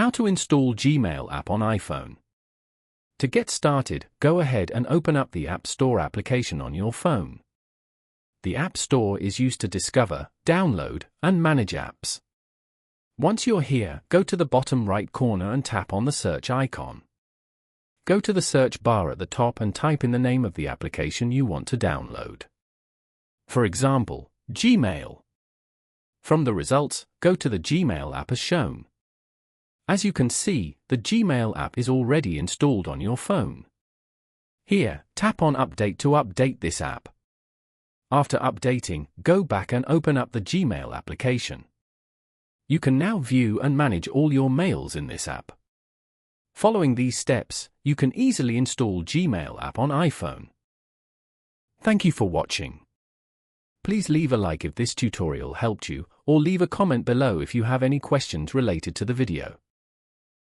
How to install Gmail app on iPhone. To get started, go ahead and open up the App Store application on your phone. The App Store is used to discover, download, and manage apps. Once you're here, go to the bottom right corner and tap on the search icon. Go to the search bar at the top and type in the name of the application you want to download. For example, Gmail. From the results, go to the Gmail app as shown. As you can see, the Gmail app is already installed on your phone. Here, tap on Update to update this app. After updating, go back and open up the Gmail application. You can now view and manage all your mails in this app. Following these steps, you can easily install Gmail app on iPhone. Thank you for watching. Please leave a like if this tutorial helped you, or leave a comment below if you have any questions related to the video.